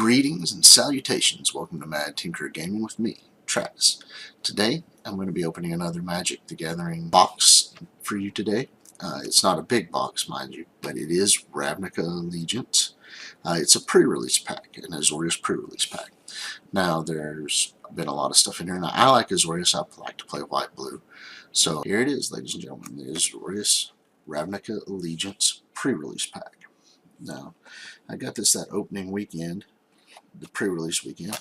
Greetings and salutations. Welcome to Mad Tinker Gaming with me, Travis. Today, I'm going to be opening another Magic the Gathering box for you today. It's not a big box, mind you, but it is RAVNICA Allegiance. It's a pre-release pack, an Azorius Pre-release pack. Now, there's been a lot of stuff in here. Now, I like Azorius. I like to play white-blue. So, here it is, ladies and gentlemen, the Azorius RAVNICA Allegiance Pre-release pack. Now, I got this that opening weekend, the pre-release weekend,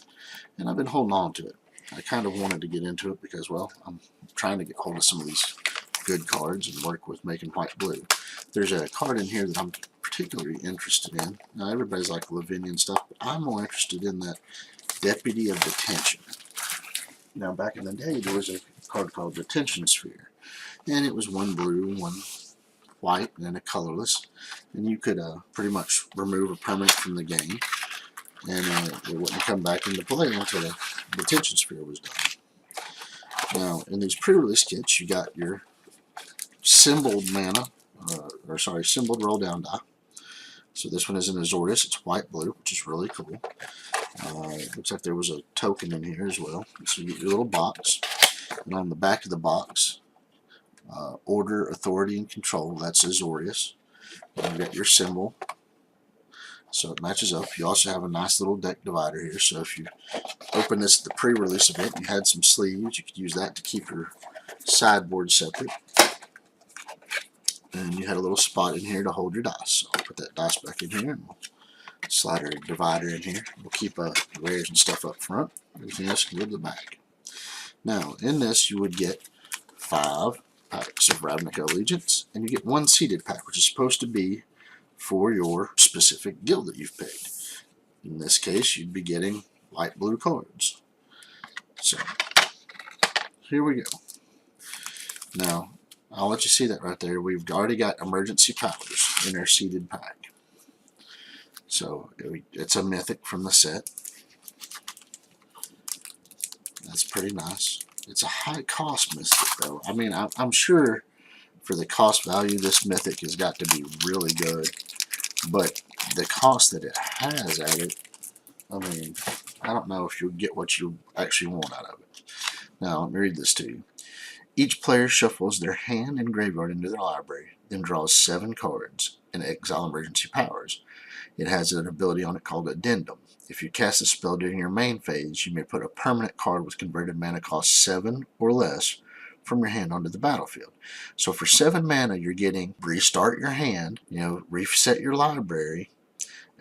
and I've been holding on to it. I kind of wanted to get into it because, well, I'm trying to get hold of some of these good cards and work with making white-blue. There's a card in here that I'm particularly interested in. Now, everybody's like Lavinian stuff, but I'm more interested in that Deputy of Detention. Now, back in the day, there was a card called Detention Sphere, and it was one blue, one white, and then a colorless, and you could pretty much remove a permanent from the game, and it wouldn't come back into play until the Detention Sphere was done. Now, in these pre-release kits, you got your symboled mana, symboled roll-down die. So this one is an Azorius. It's white-blue, which is really cool. It looks like there was a token in here as well. So you get your little box, and on the back of the box, Order, Authority, and Control. That's Azorius. And you got your symbol, so it matches up. You also have a nice little deck divider here. So if you open this at the pre-release event, you had some sleeves. You could use that to keep your sideboard separate. And you had a little spot in here to hold your dice. So I'll put that dice back in here, and we'll slide our divider in here. We'll keep rares and stuff up front. Everything else can go to the back. Now, in this, you would get 5 packs of RAVNICA Allegiance, and you get 1 seeded pack, which is supposed to be for your specific guild that you've picked. In this case, you'd be getting white-blue cards. So, here we go. Now, I'll let you see that right there. We've already got Emergency Powers in our seeded pack. So, it's a mythic from the set. That's pretty nice. It's a high-cost mythic, though. I mean, I'm sure for the cost value, this mythic has got to be really good. But the cost that it has at it, I mean, I don't know if you'll get what you actually want out of it. Now, let me read this to you. Each player shuffles their hand and graveyard into their library, then draws 7 cards and exile emergency powers. It has an ability on it called Addendum. If you cast a spell during your main phase, you may put a permanent card with converted mana cost 7 or less from your hand onto the battlefield. So for 7 mana, you're getting restart your hand, reset your library,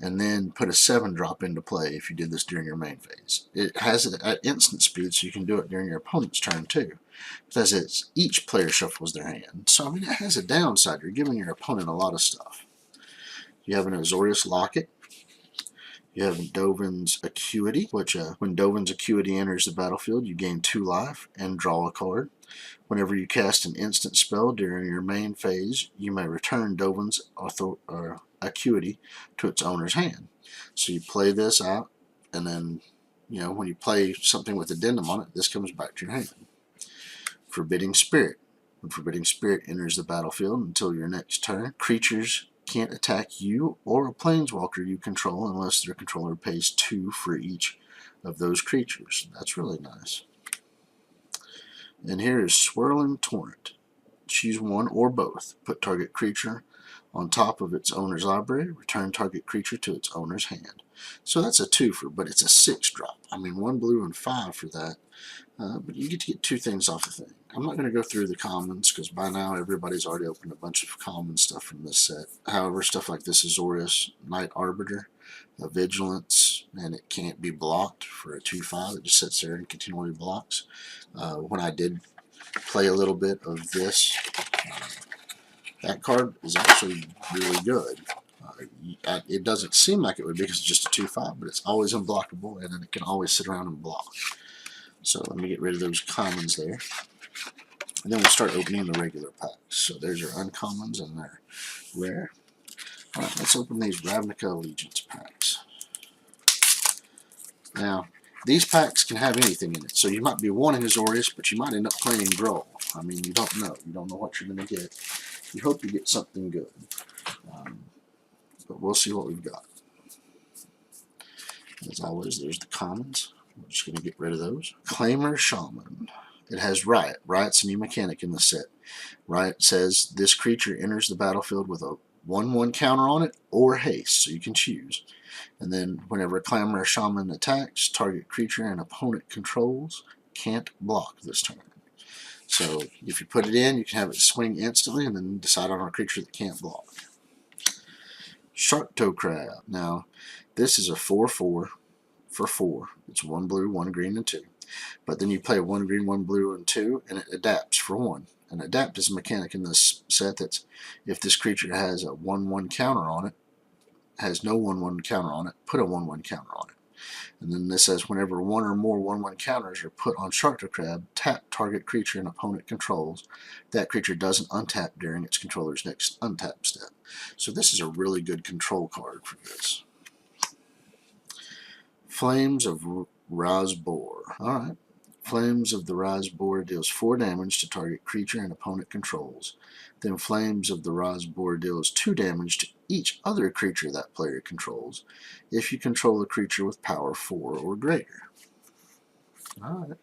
and then put a 7-drop into play if you did this during your main phase. It has it at instant speed, so you can do it during your opponent's turn too. Because each player shuffles their hand. So I mean, it has a downside. You're giving your opponent a lot of stuff. You have an Azorius Locket. You have Dovin's Acuity, which when Dovin's Acuity enters the battlefield, you gain 2 life and draw a card. Whenever you cast an instant spell during your main phase, you may return Dovin's Acuity to its owner's hand. So you play this out, and then, when you play something with Addendum on it, this comes back to your hand. Forbidding Spirit. When Forbidding Spirit enters the battlefield until your next turn, creatures can't attack you or a planeswalker you control unless their controller pays 2 for each of those creatures. That's really nice. And here is Swirling Torrent. Choose one or both. Put target creature on top of its owner's library. Return target creature to its owner's hand. So that's a 2-for, but it's a 6-drop. I mean, 1 blue and 5 for that. But you get to get 2 things off the thing. I'm not going to go through the commons because by now everybody's already opened a bunch of common stuff from this set. However, stuff like this Azorius Night Arbiter, a Vigilance, and it can't be blocked for a 2-5. It just sits there and continually blocks. When I did play a little bit of this, that card is actually really good. It doesn't seem like it would be because it's just a 2-5, but it's always unblockable, and then it can always sit around and block. So let me get rid of those commons there. And then we'll start opening the regular packs. So there's our uncommons and their rare. Alright, let's open these RAVNICA Allegiance packs. Now, these packs can have anything in it. So you might be wanting Azorius, but you might end up playing Groll. I mean, you don't know. You don't know what you're going to get. You hope you get something good. But we'll see what we've got. As always, there's the commons. We're just going to get rid of those. Claimer Shaman. It has Riot. Riot's a new mechanic in the set. Riot says this creature enters the battlefield with a 1/1 counter on it or haste, so you can choose. And then whenever a Claimer Shaman attacks, target creature an opponent controls can't block this turn. So if you put it in, you can have it swing instantly and then decide on a creature that can't block. Shark Toe Crab. Now, this is a 4/4 for 4. It's 1 blue, 1 green, and 2. But then you play 1 green, 1 blue, and 2, and it adapts for 1. And adapt is a mechanic in this set that's if this creature has a 1/1 counter on it, has no 1/1 counter on it, put a 1/1 counter on it. And then this says whenever 1 or more 1/1 counters are put on Shark Toe Crab, tap target creature an opponent controls. That creature doesn't untap during its controller's next untap step. So this is a really good control card for this. Flames of Razbor. Alright. Flames of the Razbor deals 4 damage to target creature and opponent controls. Then Flames of the Razbor deals 2 damage to each other creature that player controls if you control a creature with power 4 or greater. Alright.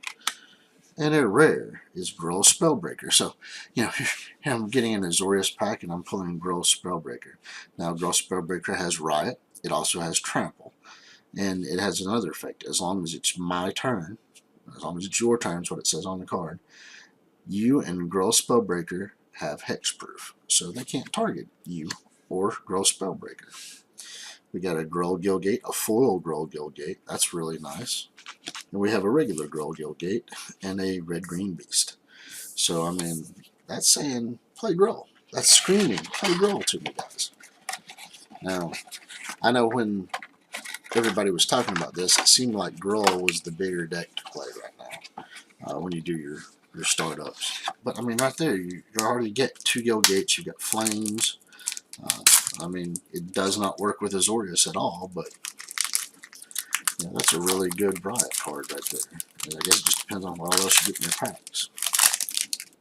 And a rare is Gruul Spellbreaker. So, you know, I'm getting an Azorius pack and I'm pulling Gruul Spellbreaker. Now, Gruul Spellbreaker has Riot. It also has Trample. And it has another effect. As long as it's my turn, as long as it's your turn, is what it says on the card, you and Gruul Spellbreaker have hexproof. So they can't target you or Gruul Spellbreaker. We got a Gruul Guildgate, a foil Gruul Guildgate. That's really nice. And we have a regular Gruul Guildgate and a red-green beast. So, I mean, that's saying play Gruul. That's screaming play Gruul to me, guys. Now, I know when everybody was talking about this, it seemed like Gruul was the bigger deck to play right now when you do your startups. But I mean, right there, you already get 2 Guildgates, you've got Flames. I mean, it does not work with Azorius at all, but yeah, that's a really good Riot card right there. And I guess it just depends on what else you get in your packs.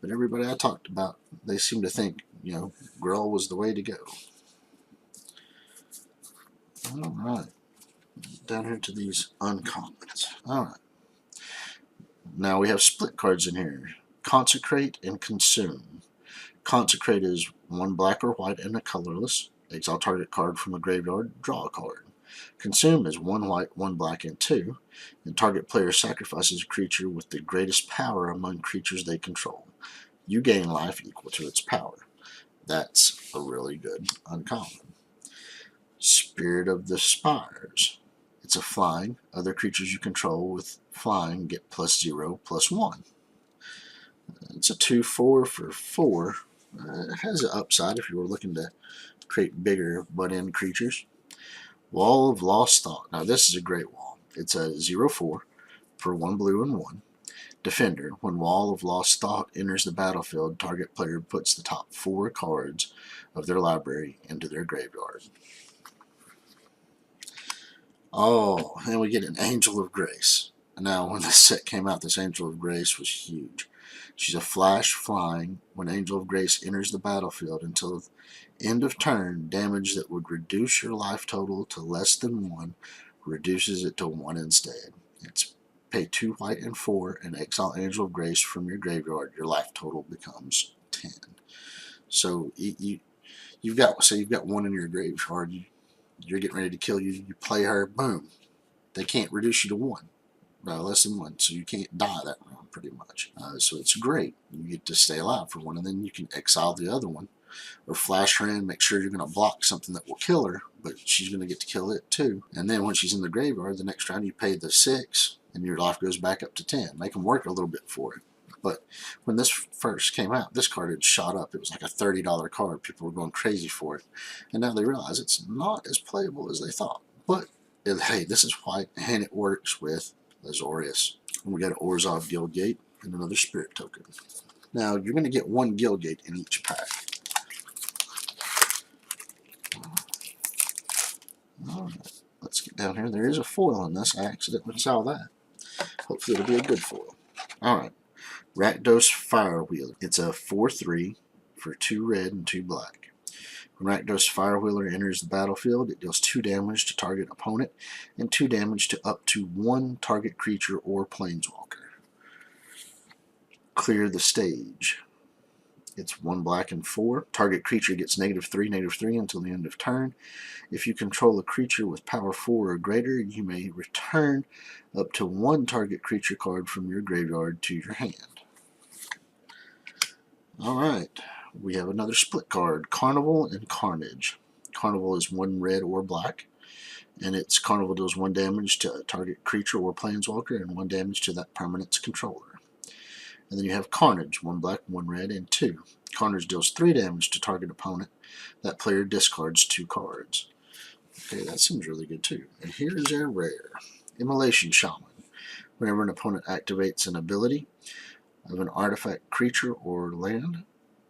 But everybody I talked about, they seem to think, you know, Gruul was the way to go. Alright. Down here to these uncommons. Alright. Now we have split cards in here. Consecrate and Consume. Consecrate is 1 black or white and a colorless. Exile target card from the graveyard, draw a card. Consume is 1 white, 1 black, and 2. And target player sacrifices a creature with the greatest power among creatures they control. You gain life equal to its power. That's a really good uncommon. Spirit of the Spires. It's a flying. Other creatures you control with flying get +0/+1. It's a 2/4 for 4. It has an upside if you were looking to create bigger butt-end creatures. Wall of Lost Thought. Now this is a great wall. It's a 0/4 for 1 blue and 1. Defender. When Wall of Lost Thought enters the battlefield, target player puts the top 4 cards of their library into their graveyard. Oh, and we get an Angel of Grace. Now, when this set came out, this Angel of Grace was huge. She's a flash flying. When Angel of Grace enters the battlefield until end of turn, damage that would reduce your life total to less than 1 reduces it to 1 instead. It's pay 2 white and 4 and exile Angel of Grace from your graveyard. Your life total becomes 10. So you've got 1 in your graveyard. You're getting ready to kill you. You play her, boom. They can't reduce you to 1. Less than 1, so you can't die that round pretty much. So it's great. You get to stay alive for 1, and then you can exile the other one, or flash her in, make sure you're going to block something that will kill her, but she's going to get to kill it too. And then when she's in the graveyard, the next round you pay the 6, and your life goes back up to 10. Make them work a little bit for it. But when this first came out, this card had shot up. It was like a $30 card. People were going crazy for it. And now they realize it's not as playable as they thought. But, hey, this is white, and it works with Azorius. And we got an Orzhov Guildgate and another Spirit Token. Now, you're going to get 1 Guildgate in each pack. Alright, let's get down here. There is a foil in this. I accidentally saw that. Hopefully it'll be a good foil. Alright. Rakdos Firewheeler. It's a 4/3 for 2 red and 2 black. When Rakdos Firewheeler enters the battlefield, it deals 2 damage to target opponent and 2 damage to up to 1 target creature or planeswalker. Clear the stage. It's 1 black and 4. Target creature gets -3/-3 until the end of turn. If you control a creature with power 4 or greater, you may return up to 1 target creature card from your graveyard to your hand. Alright, we have another split card, Carnival and Carnage. Carnival is 1 red or black, and its Carnival deals 1 damage to a target creature or planeswalker and 1 damage to that permanent's controller. And then you have Carnage, 1 black, 1 red, and 2. Carnage deals 3 damage to target opponent. That player discards 2 cards. Okay, that seems really good too. And here's our rare, Immolation Shaman. Whenever an opponent activates an ability of an artifact, creature, or land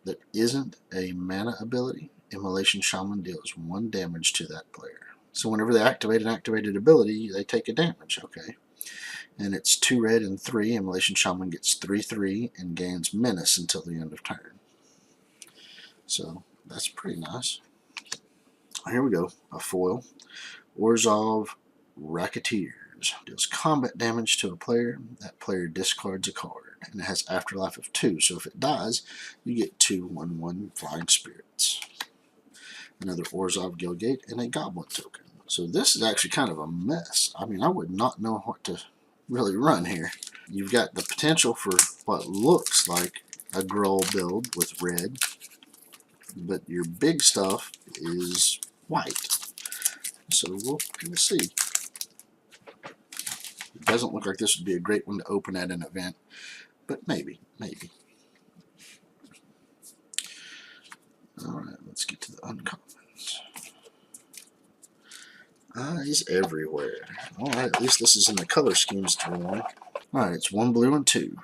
that isn't a mana ability, Immolation Shaman deals 1 damage to that player. So whenever they activate an activated ability, they take a damage, okay? And it's 2 red and 3. Immolation Shaman gets 3/3 and gains menace until the end of turn. So that's pretty nice. Here we go. A foil. Orzhov Racketeers. Deals combat damage to a player. That player discards a card. And it has afterlife of 2. So if it dies, you get 2 1/1 flying spirits. Another Orzhov Guildgate and a goblin token. So this is actually kind of a mess. I mean, I would not know what to really run here. You've got the potential for what looks like a Gruul build with red, but your big stuff is white. So we'll see. It doesn't look like this would be a great one to open at an event, but maybe. Alright, let's get to the uncommons. Eyes everywhere. Alright, at least this is in the color schemes to one. Alright, it's 1 blue and 2.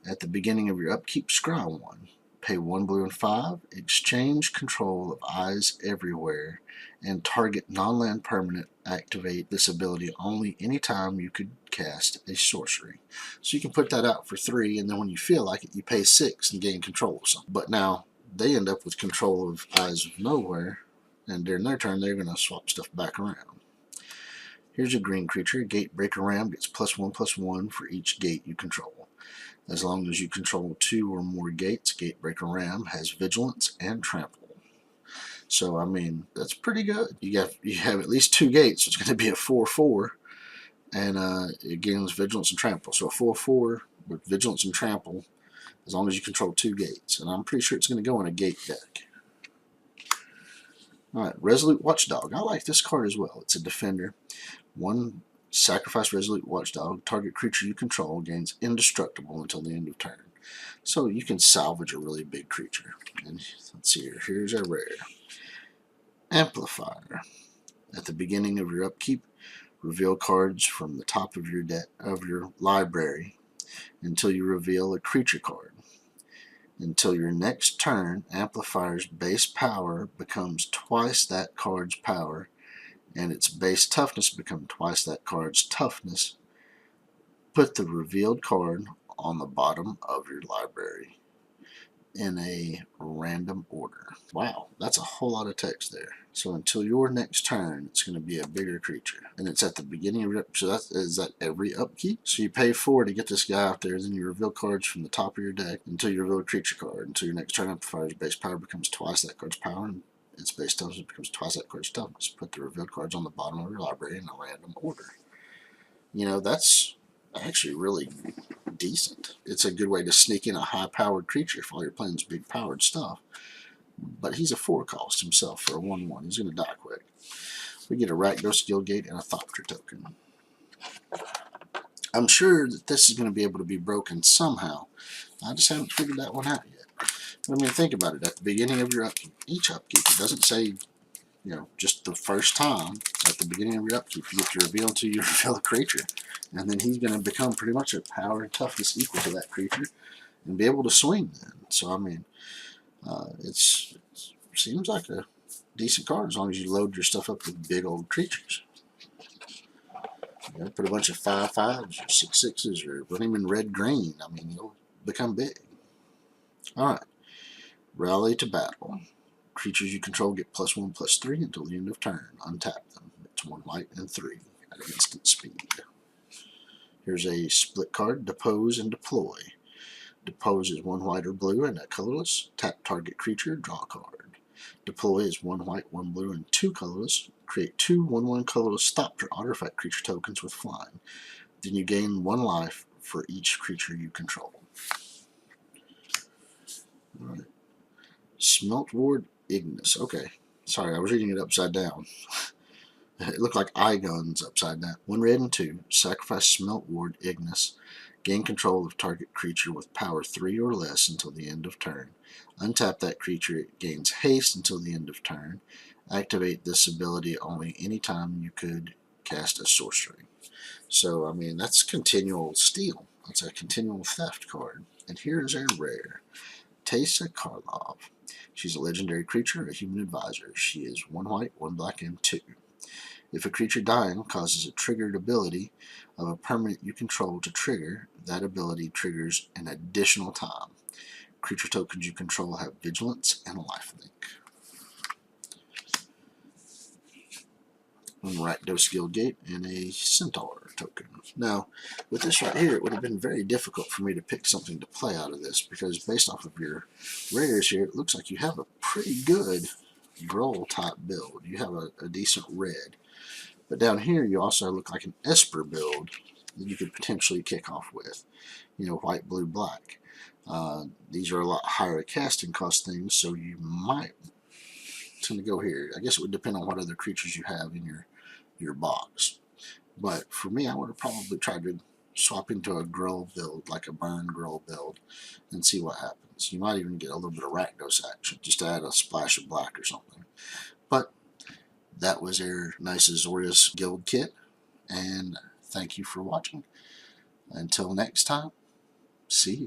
At the beginning of your upkeep, scry 1. Pay 1 blue and 5. Exchange control of Eyes Everywhere and target non-land permanent. Activate this ability only anytime you could cast a sorcery. So you can put that out for 3, and then when you feel like it, you pay 6 and gain control of something. But now they end up with control of Eyes of Nowhere, and during their turn, they're going to swap stuff back around. Here's a green creature. Gatebreaker Ram gets +1/+1 for each gate you control. As long as you control 2 or more gates, Gatebreaker Ram has Vigilance and Trample. So, I mean, that's pretty good. You have at least 2 gates, so it's going to be a 4/4, and it gains Vigilance and Trample. So a 4/4 with Vigilance and Trample, as long as you control 2 gates. And I'm pretty sure it's going to go in a gate deck. Alright, Resolute Watchdog. I like this card as well. It's a defender. 1 sacrifice Resolute Watchdog. Target creature you control gains indestructible until the end of turn. So you can salvage a really big creature. And let's see here. Here's our rare. Amplifier. At the beginning of your upkeep, reveal cards from the top of your library until you reveal a creature card. Until your next turn, Amplifier's base power becomes twice that card's power, and its base toughness becomes twice that card's toughness. Put the revealed card on the bottom of your library in a random order. Wow, that's a whole lot of text there. So until your next turn, it's going to be a bigger creature. And it's at the beginning of your upkeep. So is that every upkeep? So you pay 4 to get this guy out there, then you reveal cards from the top of your deck until you reveal a creature card. Until your next turn, Amplifier's base power becomes twice that card's power, and its base toughness becomes twice that card's toughness. Put the revealed cards on the bottom of your library in a random order. You know, that's actually really decent. It's a good way to sneak in a high-powered creature if all you're playing is big powered stuff. But he's a 4 cost himself for a 1/1. He's going to die quick. We get a Rakdos Guildgate and a Thopter token. I'm sure that this is going to be able to be broken somehow. I just haven't figured that one out yet. I mean, think about it. At the beginning of your upkeep, each upkeep, it doesn't say, you know, just the first time. At the beginning of your upkeep, you get to reveal until you reveal a creature. And then he's going to become pretty much a power and toughness equal to that creature and be able to swing then. So, I mean, it seems like a decent card as long as you load your stuff up with big old creatures. You know, put a bunch of 5/5s or 6/6s or put him in red-green. I mean, he'll become big. Alright. Rally to Battle. Creatures you control get +1/+3 until the end of turn. Untap them. It's 1 white and 3 at instant speed. Here's a split card, Depose and Deploy. Depose is 1 white or blue and a colorless. Tap target creature, draw a card. Deploy is 1 white, 1 blue, and 2 colorless. Create 2 1/1 colorless stop or artifact creature tokens with flying. Then you gain 1 life for each creature you control. Alright. Smelt Ward Ignis. Okay. Sorry, I was reading it upside down. It looked like eye guns upside down. 1 red and 2. Sacrifice Smelt Ward Ignis. Gain control of target creature with power 3 or less until the end of turn. Untap that creature. It gains haste until the end of turn. Activate this ability only anytime you could cast a sorcery. So, I mean, that's continual steal. That's a continual theft card. And here's a rare. Teysa Karlov. She's a legendary creature, a human advisor. She is 1 white, 1 black, and 2. If a creature dying causes a triggered ability of a permanent you control to trigger, that ability triggers an additional time. Creature tokens you control have Vigilance and Lifelink. 1 Rakdos Guildgate and a Centaur token. Now, with this right here, it would have been very difficult for me to pick something to play out of this, because based off of your rares here, it looks like you have a pretty good Groll type build. You have a decent red. But down here, you also look like an Esper build that you could potentially kick off with. You know, white, blue, black. These are a lot higher casting cost things, so you might tend to go here. I guess it would depend on what other creatures you have in your box. But for me, I would have probably tried to swap into a Groll build, like a Burn Groll build, and see what happens. You might even get a little bit of Rakdos action, just to add a splash of black or something. But that was our nice Azorius Guild kit, and thank you for watching. Until next time, see you.